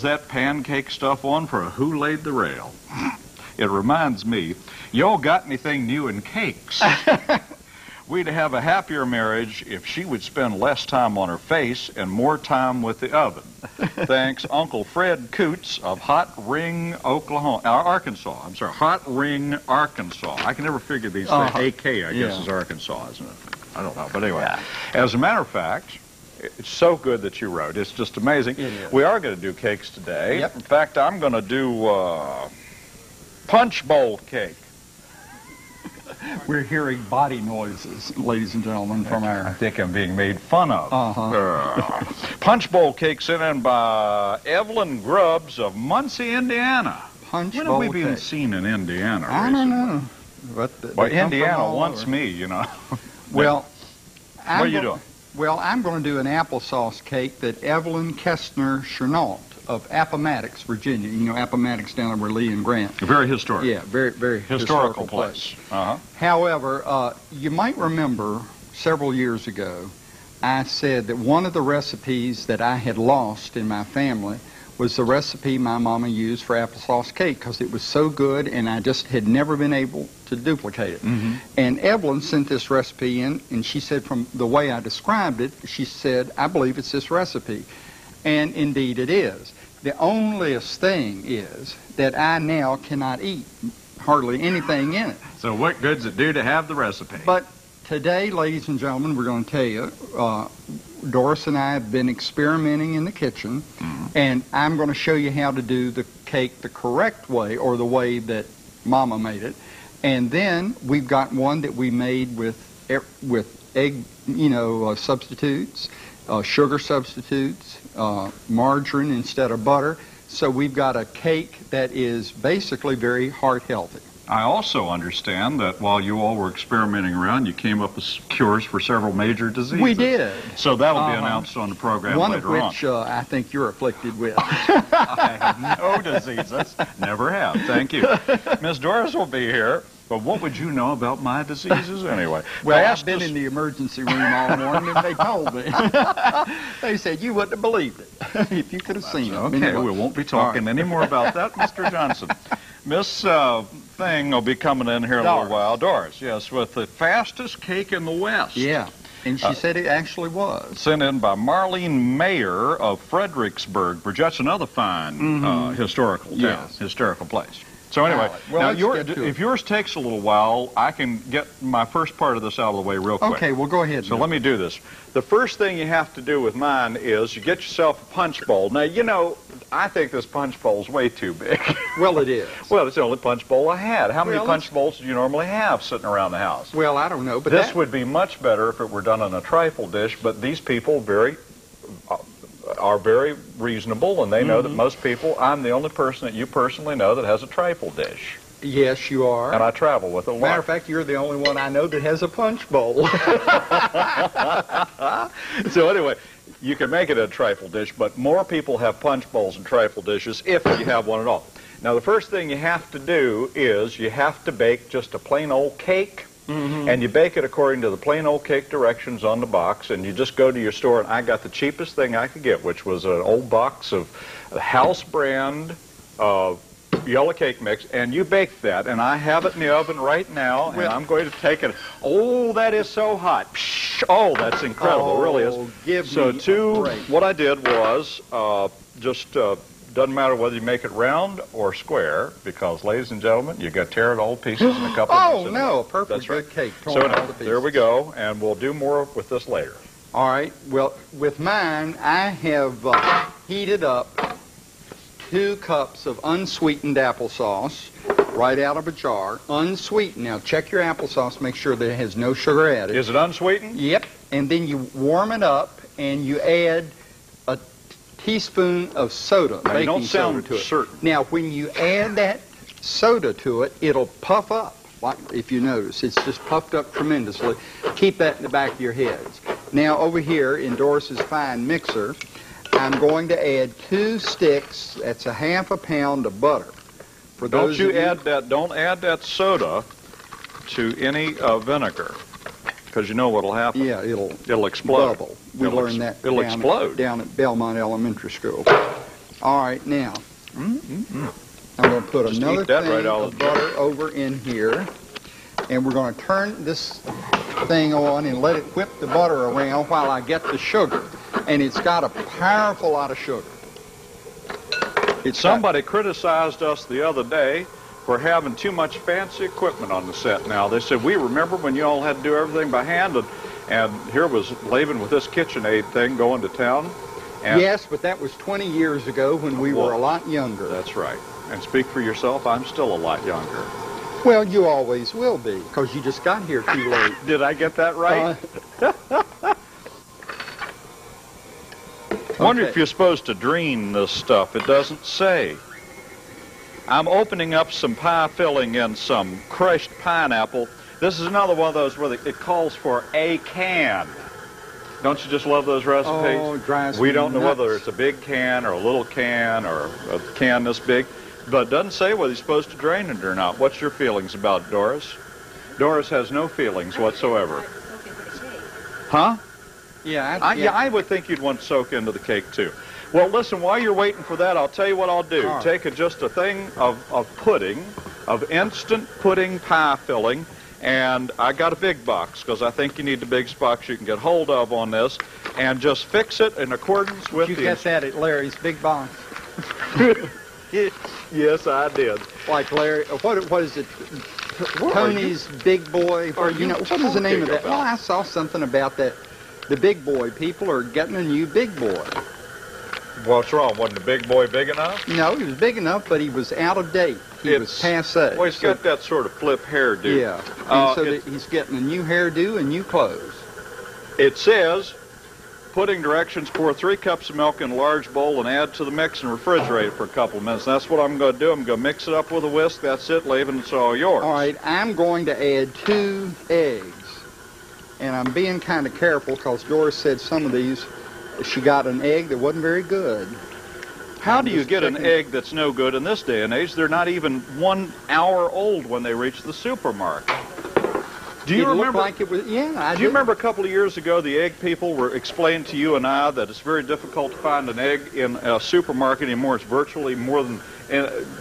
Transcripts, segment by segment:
that pancake stuff on for a Who Laid the Rail. It reminds me, y'all got anything new in cakes? We'd have a happier marriage if she would spend less time on her face and more time with the oven. Thanks, Uncle Fred Coots of Hot Ring, Arkansas. I'm sorry, Hot Ring, Arkansas. I can never figure these things. AK, I guess, is Arkansas, isn't it? I don't know. But anyway, as a matter of fact, it's so good that you wrote. It's just amazing. We are going to do cakes today. In fact, I'm going to do punch bowl cake. We're hearing body noises, ladies and gentlemen, from our... I think I'm being made fun of. Punch bowl cake sent in by Evelyn Grubbs of Muncie, Indiana. Punch when bowl have we been cake. seen in Indiana recently? I don't know. But well, Indiana wants me, you know. Well, what are you doing? Well, I'm going to do an applesauce cake that Evelyn Kestner Chenault of Appomattox, Virginia. You know, Appomattox down there where Lee and Grant. Very historic. Yeah, very, very historical place. However, you might remember several years ago, I said that one of the recipes that I had lost in my family was the recipe my mama used for applesauce cake because it was so good and I just had never been able to duplicate it. And Evelyn sent this recipe in and she said from the way I described it, she said, I believe it's this recipe. And indeed it is. The onlyest thing is that I now cannot eat hardly anything in it. So what good's it do to have the recipe? But today, ladies and gentlemen, we're going to tell you, Doris and I have been experimenting in the kitchen, and I'm going to show you how to do the cake the correct way, or the way that Mama made it. And then we've got one that we made with egg, substitutes, sugar substitutes, margarine instead of butter. So we've got a cake that is basically very heart healthy. I also understand that while you all were experimenting around, you came up with cures for several major diseases. We did. So that'll be announced on the program one later on. One of which I think you're afflicted with. I have no diseases. Never have. Thank you. Miss Doris will be here. But what would you know about my diseases anyway? Well, I've been in the emergency room all morning and they told me. They said you wouldn't have believed it if you could have seen it. Okay, anyway. We won't be talking any more about that, Mr. Johnson. Miss Thing will be coming in here in a little while. Doris, yes, with the fastest cake in the West. Yeah, and she said it actually was. Sent in by Marlene Mayer of Fredericksburg, Virginia. That's another fine historical town, historical place. So anyway, well, now if yours takes a little while, I can get my first part of this out of the way real quick. Okay, well, go ahead. So let me do this. The first thing you have to do with mine is you get yourself a punch bowl. Now, you know, I think this punch bowl is way too big. Well, it is. Well, it's the only punch bowl I had. How many punch bowls do you normally have sitting around the house? Well, I don't know, but this would be much better if it were done in a trifle dish, but these people are very reasonable, and they know that most people, I'm the only person that you personally know that has a trifle dish. Yes, you are. And I travel with it a lot. Matter of fact, you're the only one I know that has a punch bowl. So anyway, you can make it a trifle dish, but more people have punch bowls and trifle dishes if you have one at all. Now, the first thing you have to do is you have to bake just a plain old cake. And you bake it according to the plain old cake directions on the box, and you just go to your store, and I got the cheapest thing I could get, which was an old box of house brand yellow cake mix, and you bake that, and I have it in the oven right now, and I'm going to take it. Oh, that is so hot. Oh, that's incredible. It really is. What I did was doesn't matter whether you make it round or square, because, ladies and gentlemen, you got to tear it all to pieces in a couple of minutes. Oh, no, a perfect good cake. So there we go, and we'll do more with this later. All right. Well, with mine, I have heated up 2 cups of unsweetened applesauce right out of a jar. Unsweetened. Now, check your applesauce. Make sure that it has no sugar added. Is it unsweetened? Yep. And then you warm it up, and you add a teaspoon of soda, now, baking you don't sound soda to it. Certain. Now, when you add that soda to it, it'll puff up. Like, if you notice, it's just puffed up tremendously. Keep that in the back of your heads. Now, over here in Doris's fine mixer, I'm going to add 2 sticks. That's a ½ a pound of butter. For those don't add that soda to any vinegar, because you know what'll happen. Yeah, it'll explode. Bubble. We learned that it'll explode down at Belmont Elementary School. All right, now, I'm going to put Just another eat that thing right out of of butter over in here, and we're going to turn this thing on and let it whip the butter around while I get the sugar. And it's got a powerful lot of sugar. Somebody criticized us the other day for having too much fancy equipment on the set now. They said, we remember when you all had to do everything by hand, and here was Laban with this KitchenAid thing going to town. And yes, but that was 20 years ago when we were a lot younger. That's right. And speak for yourself, I'm still a lot younger. Well, you always will be, because you just got here too late. Did I get that right? Wonder if you're supposed to drain this stuff. It doesn't say. I'm opening up some pie filling in some crushed pineapple. This is another one of those where it calls for a can. Don't you just love those recipes? Oh, it drives We me don't know nuts. whether it's a big can or a little can or a can this big, but it doesn't say whether you're supposed to drain it or not. What's your feelings about it, Doris? Doris has no feelings whatsoever. Huh? Yeah, I would think you'd want to soak into the cake too. Well, listen, while you're waiting for that, I'll tell you what I'll do. All right. Take just a thing of pudding, of instant pudding pie filling, and I got a big box because I think you need the biggest box you can get hold of on this, and just fix it in accordance with you get that at Larry's big box. Yes, I did. Like Larry, what is it? Tony's Big Boy. Or you what is the name of that? talking Well, about? I saw something about that. The Big Boy people are getting a new Big Boy. What's wrong? Wasn't the big boy big enough? No, he was big enough, but he was out of date. He was passé. Well, he's got that sort of flip hairdo. Yeah, and so it- that he's getting a new hairdo and new clothes. It says, pudding directions, pour 3 cups of milk in a large bowl and add to the mix and refrigerate it for a couple of minutes. That's what I'm going to do. I'm going to mix it up with a whisk. That's it, Laban. It's all yours. All right, I'm going to add 2 eggs. And I'm being kind of careful because Doris said some of these, she got an egg that wasn't very good. How do you just get an checking. egg that's no good in this day and age? They're not even 1 hour old when they reach the supermarket. Do you It looked remember? like it was, yeah, I Do you remember a couple of years ago the egg people were explaining to you and I that it's very difficult to find an egg in a supermarket anymore? It's virtually more than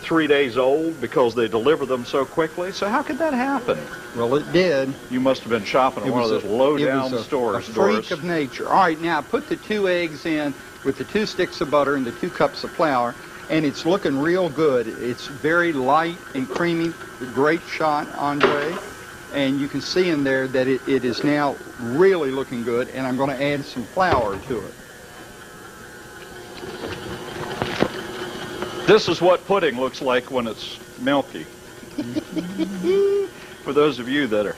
3 days old because they deliver them so quickly. So how could that happen? Well, it did. You must have been shopping at one of those low-down stores, a freak Doris. of nature. All right, now put the 2 eggs in with the 2 sticks of butter and the 2 cups of flour, and it's looking real good. It's very light and creamy. Great shot, Andre. And you can see in there that it is now really looking good, and I'm going to add some flour to it. This is what pudding looks like when it's milky. For those of you that are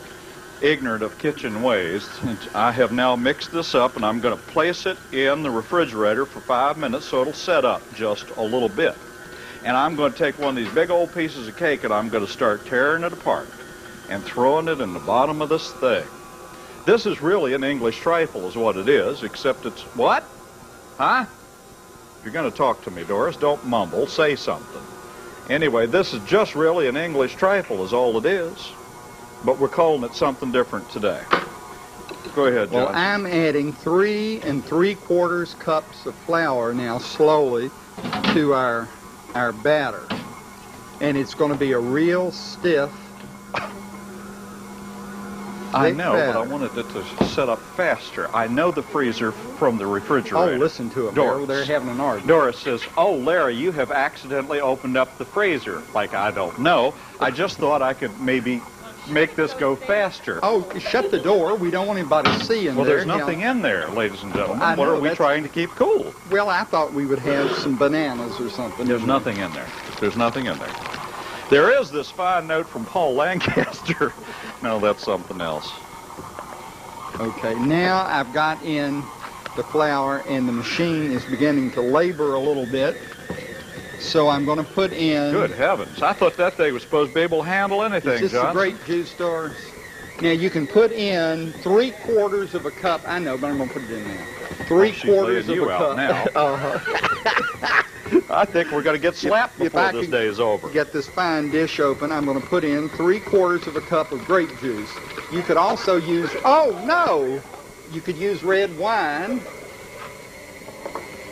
ignorant of kitchen ways, I have now mixed this up, and I'm going to place it in the refrigerator for 5 minutes so it'll set up just a little bit. And I'm going to take one of these big old pieces of cake, and I'm going to start tearing it apart and throwing it in the bottom of this thing. This is really an English trifle is what it is, except it's what? Huh? If you're going to talk to me, Doris, don't mumble, say something. Anyway, this is just really an English trifle is all it is, but we're calling it something different today. Go ahead, John. Well, I'm adding 3 3/4 cups of flour now slowly to our batter. And it's going to be a real stiff I thick know, but I batter. wanted it to set up faster. I know the freezer from the Oh, refrigerator. listen to them. Doris. They're having an argument. Doris says, "Oh, Larry, you have accidentally opened up the freezer." Like, I don't know. I just thought I could maybe make this go faster. Oh, shut the door. We don't want anybody seeing Well, there. there's nothing in there, ladies and gentlemen. I What know, are we that's- trying to keep cool? Well, I thought we would have some bananas or something. There's nothing in there. There's nothing in there. There is this fine note from Paul Lancaster. No, that's something else. Okay, now I've got in the flour and the machine is beginning to labor a little bit. So I'm going to put in... Good heavens. I thought that thing was supposed to be able to handle anything, Is this John. a grape juice, Doris? Now you can put in 3/4 of a cup. I know, but I'm going to put it in now. 3/4 of you a out cup. now. I think we're going to get slapped If before I this could day is over. Get this fine dish open. I'm going to put in 3/4 of a cup of grape juice. You could also use, oh no, you could use red wine.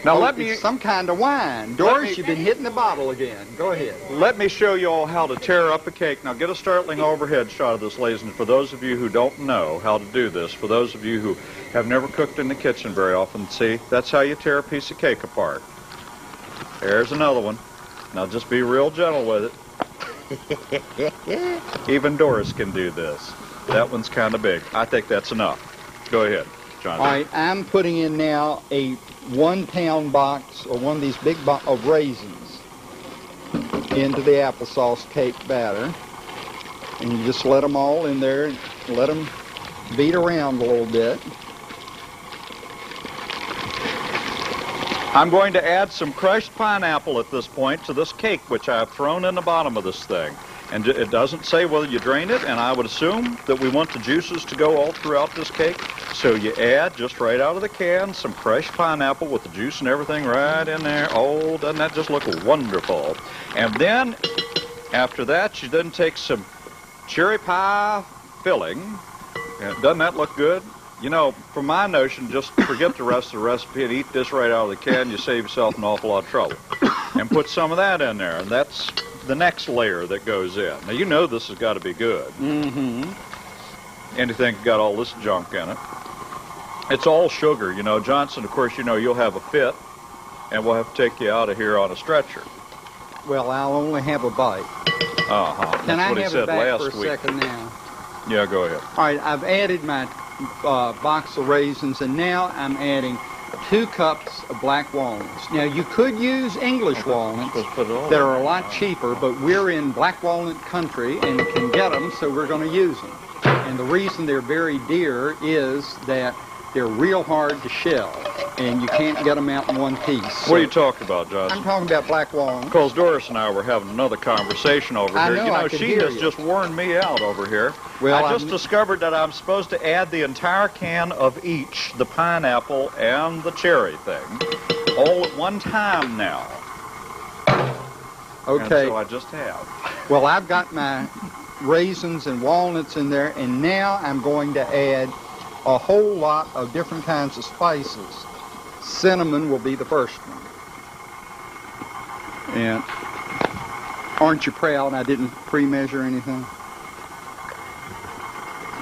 Now Oh, let me it's some kind of wine. Doris, you've been hitting the bottle again. Go ahead. let me show you all how to tear up a cake. Now get a startling overhead shot of this, ladies, and for those of you who don't know how to do this, for those of you who have never cooked in the kitchen very often, see, that's how you tear a piece of cake apart. There's another one. Now just be real gentle with it. Even Doris can do this. That one's kind of big. I think that's enough. Go ahead, John. All right, I'm putting in now a 1-pound box or one of these big of raisins into the applesauce cake batter. And you just let them all in there and let them beat around a little bit. I'm going to add some crushed pineapple at this point to this cake, which I've thrown in the bottom of this thing. And it doesn't say whether you drain it, and I would assume that we want the juices to go all throughout this cake. So you add, just right out of the can, some crushed pineapple with the juice and everything right in there. Oh, doesn't that just look wonderful? And then, after that, you then take some cherry pie filling. And doesn't that look good? You know, from my notion, just forget the rest of the recipe and eat this right out of the can. You save yourself an awful lot of trouble. And put some of that in there, and that's the next layer that goes in. Now, you know this has got to be good. Mm-hmm. Anything got all this junk in it. It's all sugar. You know, Johnson, of course, you know you'll have a fit, and we'll have to take you out of here on a stretcher. Well, I'll only have a bite. Uh-huh. Can That's I what he have said it back last for a week. second now? Yeah, go ahead. All right, I've added my box of raisins, and now I'm adding 2 cups of black walnuts. Now, you could use English walnuts that are a lot cheaper, but we're in black walnut country and can get them, so we're going to use them. And the reason they're very dear is that they're real hard to shell, and you can't get them out in one piece. What are you talking about, Johnson? I'm talking about black walnuts. Because Doris and I were having another conversation over I here. know, You know, I could she hear has you. just worn me out over here. Well, I just discovered that I'm supposed to add the entire can of each, the pineapple and the cherry thing, all at one time now. Okay. And so I just have. Well, I've got my raisins and walnuts in there, and now I'm going to add a whole lot of different kinds of spices. Cinnamon will be the first one. And aren't you proud I didn't pre-measure anything?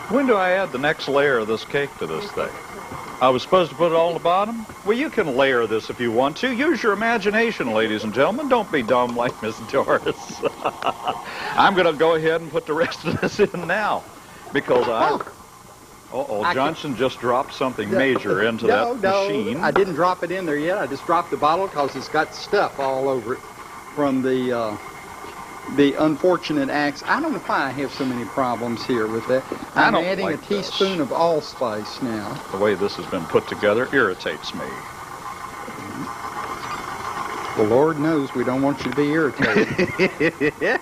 When do I add the next layer of this cake to this thing? I was supposed to put it all on the bottom? Well, you can layer this if you want to. Use your imagination, ladies and gentlemen. Don't be dumb like Miss Doris. I'm going to go ahead and put the rest of this in now. Because I Johnson just dropped something major into that machine. I didn't drop it in there yet. I just dropped the bottle because it's got stuff all over it from the unfortunate acts. I don't know why I have so many problems here with that. I'm adding a teaspoon of allspice now. The way this has been put together irritates me. The Lord knows we don't want you to be irritated.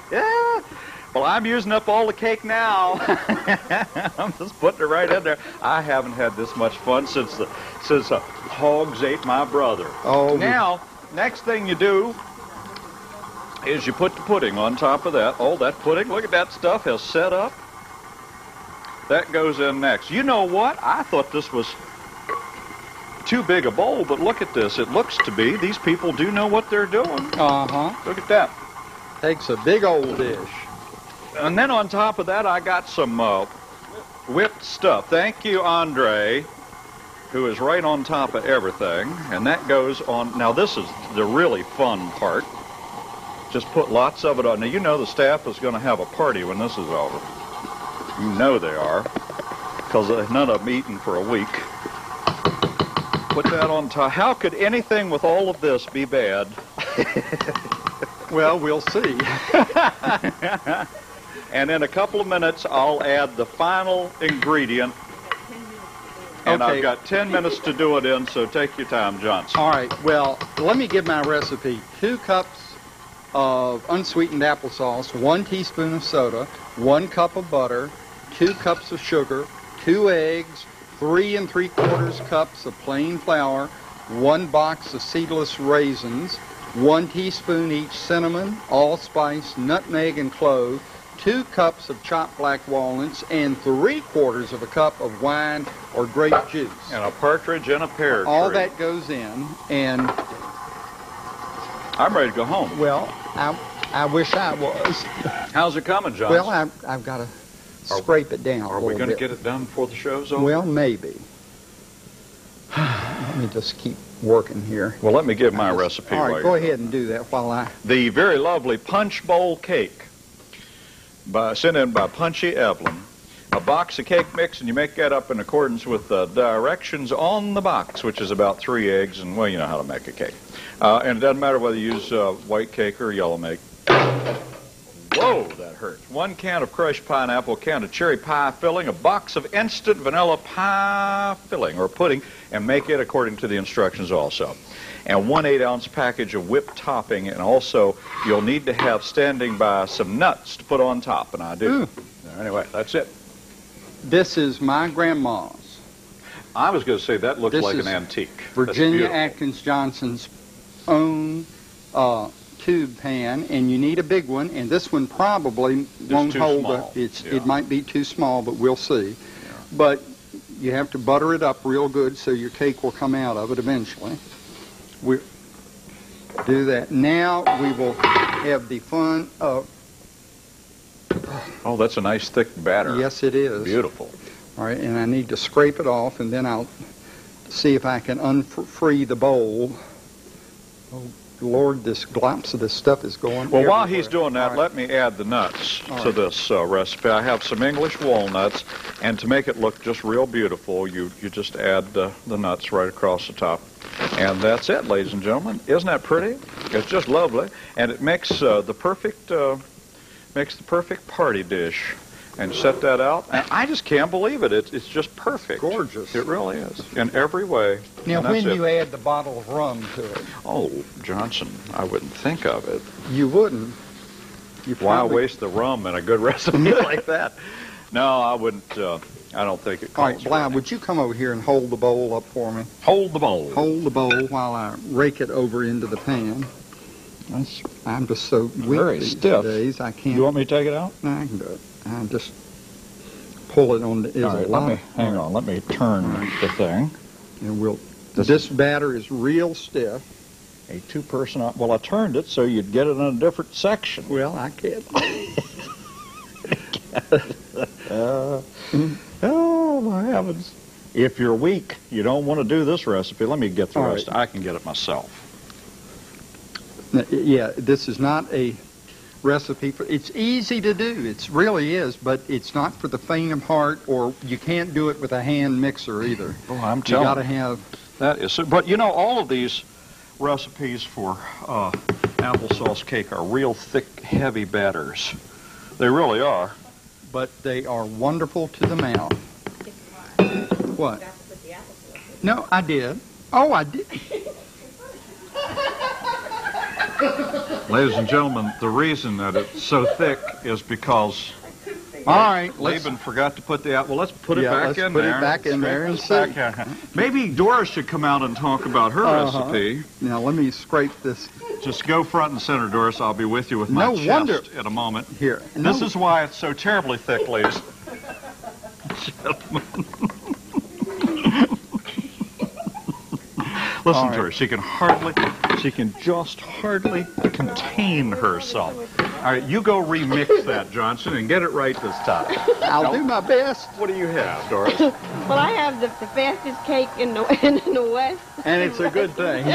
Well, I'm using up all the cake now. I'm just putting it right in there. I haven't had this much fun since hogs ate my brother. Oh, now, next thing you do is you put the pudding on top of that. Oh, that pudding, look at that stuff has set up. That goes in next. You know what? I thought this was too big a bowl, but look at this. It looks to be. These people do know what they're doing. Uh-huh. Look at that. Takes a big old dish. And then on top of that, I got some whipped stuff. Thank you, Andre, who is right on top of everything. And that goes on. Now, this is the really fun part. Just put lots of it on. Now, you know the staff is going to have a party when this is over. You know they are, because none of them eaten for a week. Put that on top. How could anything with all of this be bad? Well, we'll see. And in a couple of minutes, I'll add the final ingredient. And Okay. I've got 10 minutes to do it in, so take your time, Johnson. All right, well, let me give my recipe. 2 cups of unsweetened applesauce, 1 teaspoon of soda, 1 cup of butter, 2 cups of sugar, 2 eggs, 3 3/4 cups of plain flour, 1 box of seedless raisins, 1 teaspoon each cinnamon, allspice, nutmeg, and clove, 2 cups of chopped black walnuts, and 3/4 of a cup of wine or grape juice. And a partridge in a pear tree. All that goes in, and I'm ready to go home. Well, I wish I was. How's it coming, John? Well, I've got to scrape it down. Are we going to get it done before the show's over? Well, maybe. Let me just keep working here. Well, let me give my recipe. All right, go ahead and do that while I... The very lovely Punch Bowl Cake, sent in by Punchy Evelyn. A box of cake mix, and you make that up in accordance with the directions on the box, which is about 3 eggs, and, well, you know how to make a cake. And it doesn't matter whether you use white cake or yellow cake. Whoa, that hurts. 1 can of crushed pineapple, a can of cherry pie filling, a box of instant vanilla pie filling or pudding, and make it according to the instructions also. And 1 8-ounce package of whipped topping, and also you'll need to have standing by some nuts to put on top, and I do. Anyway, that's it. This is my grandma's. I was going to say that looked like an antique. Virginia Atkins Johnson's own tube pan, and you need a big one, and this one probably won't hold it might be too small, but we'll see. Yeah. But you have to butter it up real good so your cake will come out of it eventually. We do that. Now we will have the fun of... Oh, that's a nice thick batter. Yes, it is. Beautiful. All right, and I need to scrape it off, and then I'll see if I can unfree the bowl. Oh, Lord, this glops of this stuff is going Well, everywhere. while he's doing that, let me add the nuts to this recipe. I have some English walnuts, and to make it look just real beautiful, you just add the nuts right across the top. And that's it, ladies and gentlemen. Isn't that pretty? It's just lovely, and it makes the perfect party dish. And set that out. And I just can't believe it. It's just perfect. Gorgeous. It really is, in every way. Now, when you add the bottle of rum to it? Oh, Johnson, I wouldn't think of it. You wouldn't? Why waste the rum in a good recipe like that? No, I wouldn't. I don't think it calls. All right, Bly, would you come over here and hold the bowl up for me? Hold the bowl. Hold the bowl while I rake it over into the pan. I'm just so weak very these stiff. days. I can't. You want me to take it out? No, I can do it. I just pull it on the... All right, hang on. Let me turn the thing. And this batter is real stiff. A 2-person... Well, I turned it so you'd get it in a different section. Well, I can't. Oh, my heavens. If you're weak, you don't want to do this recipe. Let me get the rest. I can get it myself. Yeah, this is not a recipe for... It's easy to do. It really is, but it's not for the faint of heart, or you can't do it with a hand mixer either. Oh, I'm telling you. You got to have... That is... But, you know, all of these recipes for applesauce cake are real thick, heavy batters. They really are. But they are wonderful to the mouth. What? No, I did. Oh, I did. Ladies and gentlemen, the reason that it's so thick is because all right, Laban forgot to put the apple. Well, let's put it back in there. Put it back in there and see. Maybe Doris should come out and talk about her recipe. Now let me scrape this. Just go front and center, Doris. I'll be with you with my chest in a moment. Here. This is why it's so terribly thick, ladies and gentlemen. Listen to her. She can just hardly contain herself. All right, you go remix that, Johnson, and get it right this time. I'll do my best. What do you have, Doris? Well, I have the fastest cake in the West. And it's a good thing.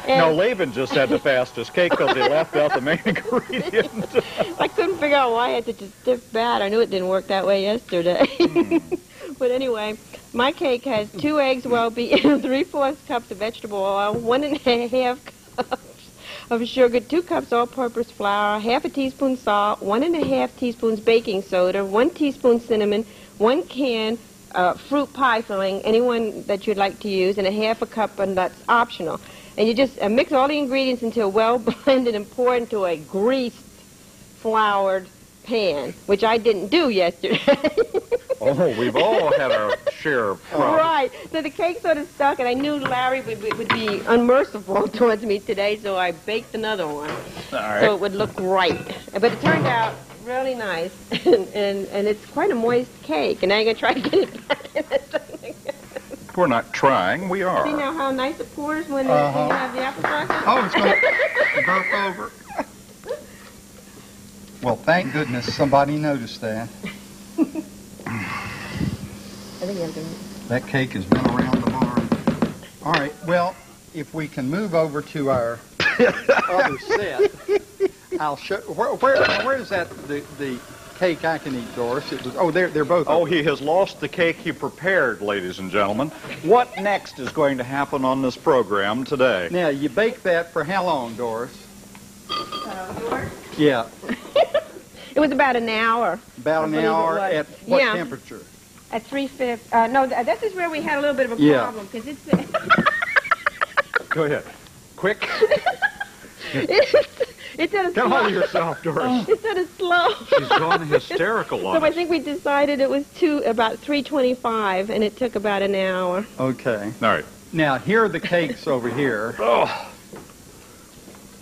No, Laban just had the fastest cake because he left out the main ingredient. I couldn't figure out why I had such a stiff batter. I knew it didn't work that way yesterday. But anyway, my cake has 2 eggs well-beaten, 3/4 cups of vegetable oil, 1½ cups of sugar, 2 cups all-purpose flour, 1/2 teaspoon salt, 1½ teaspoons baking soda, 1 teaspoon cinnamon, 1 can fruit pie filling, anyone that you'd like to use, and 1/2 cup of nuts, optional. And you just mix all the ingredients until well blended and pour into a greased, floured pan, which I didn't do yesterday. Oh, we've all had our share of problems. Right. So the cake sort of stuck, and I knew Larry would be unmerciful towards me today, so I baked another one. All right. So it would look right. But it turned out really nice, and it's quite a moist cake, and now I'm going to try to get it back in the thing. We're not trying, we See are. now how nice it pours when you have the apple slices? Oh, it's going to burp over. Well, thank goodness somebody noticed that. I think you have to... That cake has been around the barn. All right, well, if we can move over to our other set, I'll show. Where is that? The cake I can eat, Doris? It was. Oh, they're both. Oh, he has lost the cake he prepared, ladies and gentlemen. What next is going to happen on this program today? Now you bake that for how long, Doris? Yours? Yeah, It was about an hour. about I an believe it hour. was. At what Yeah. temperature? At 350. No, this is where we had a little bit of a Yeah. problem because it's Go ahead. Quick. it's at a Get slow. hold of yourself, Doris. It's at a slow. She's gone hysterical on So I us. think we decided it was about 325, and it took about an hour. Okay. All right. Now here are the cakes over here. Oh,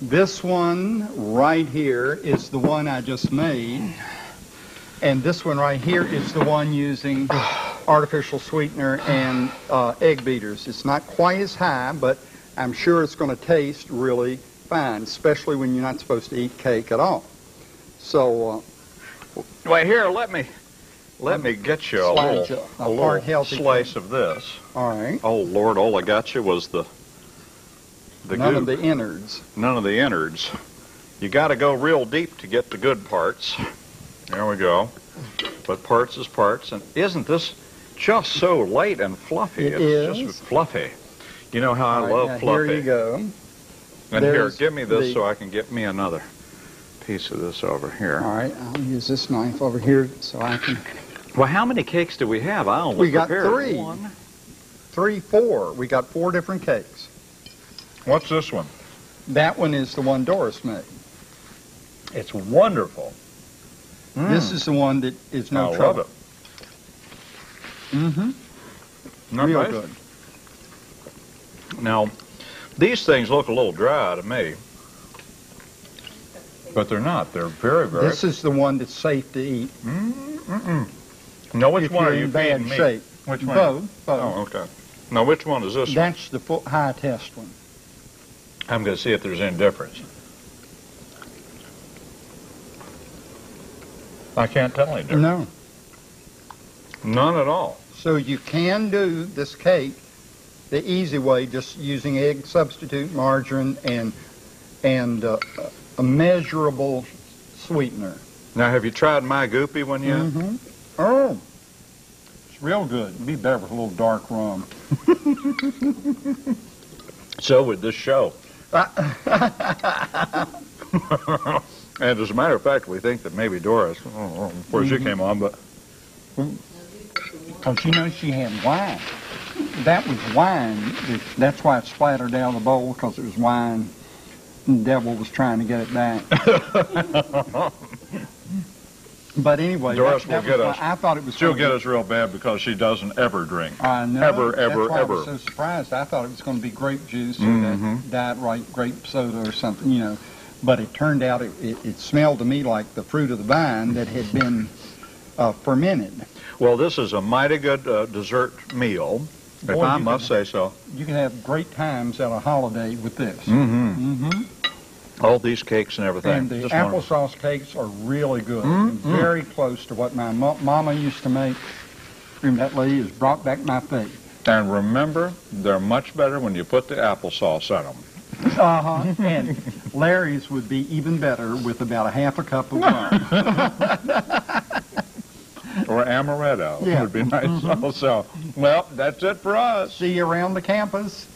This one right here is the one I just made. And this one right here is the one using artificial sweetener and egg beaters. It's not quite as high, but I'm sure it's going to taste really fine, especially when you're not supposed to eat cake at all. So, well, here, let me get you a Slide you a little hard, healthy slice of this. all right. Oh, Lord, all I got you was the None of goop. the innards. None of the innards. You got to go real deep to get the good parts. There we go. But parts is parts. And isn't this just so light and fluffy? It It's is. just fluffy. You know how I All right, love now fluffy. Here you go. And here, There's give me this the- so I can get me another piece of this over here. All right, I'll use this knife over here so I can. Well, how many cakes do we have? I only We got prepared 3. one. 3, 4. We got 4 different cakes. What's this one? That one is the one Doris made. It's wonderful. This is the one that is no I trouble. love Mm-hmm. it. Not Real bad. good. Now, these things look a little dry to me, but they're not. They're very, very. This is the one that's safe to eat. No, which if one you're are you in bad feeding me? shape. Which one? Both. Both. Oh, okay. Now, which one is this one? That's the full high test one. I'm going to see if there's any difference. I can't tell any difference. No. None at all. So you can do this cake the easy way, just using egg substitute, margarine, and a measurable sweetener. Now, have you tried my goopy one yet? Mm-hmm. Oh, it's real good. It'd be better with a little dark rum. So would this show. And as a matter of fact, we think that maybe Doris, before she came on, but Because you know she had wine. That was wine. That's why it splattered out of the bowl, because it was wine. The devil was trying to get it back. But anyway, Doris that will get was us. why I thought it was. she'll gonna get be- us real bad because she doesn't ever drink. I know. Ever, That's ever, why I ever. was so surprised. I thought it was going to be grape juice or Mhm. that diet right grape soda or something, you know. But it turned out it smelled to me like the fruit of the vine that had been fermented. Well, this is a mighty good dessert meal, if Boy, I you must say so. You can have great times at a holiday with this. Mm-hmm. Mm-hmm. All these cakes and everything. And the Just wonderful. applesauce cakes are really good. And very close to what my mama used to make. And that lady has brought back my faith. And remember, they're much better when you put the applesauce in them. Uh-huh. And Larry's would be even better with about a half a cup of rum. Or amaretto Yeah. would be nice also. Well, that's it for us. See you around the campus.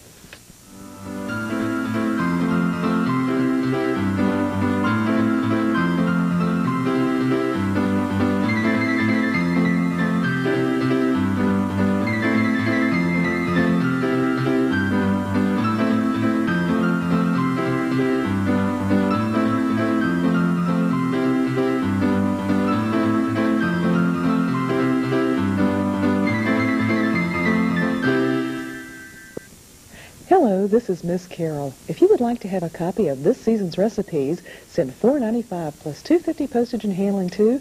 Hello, this is Miss Carol. If you would like to have a copy of this season's recipes, send $4.95 plus $2.50 postage and handling to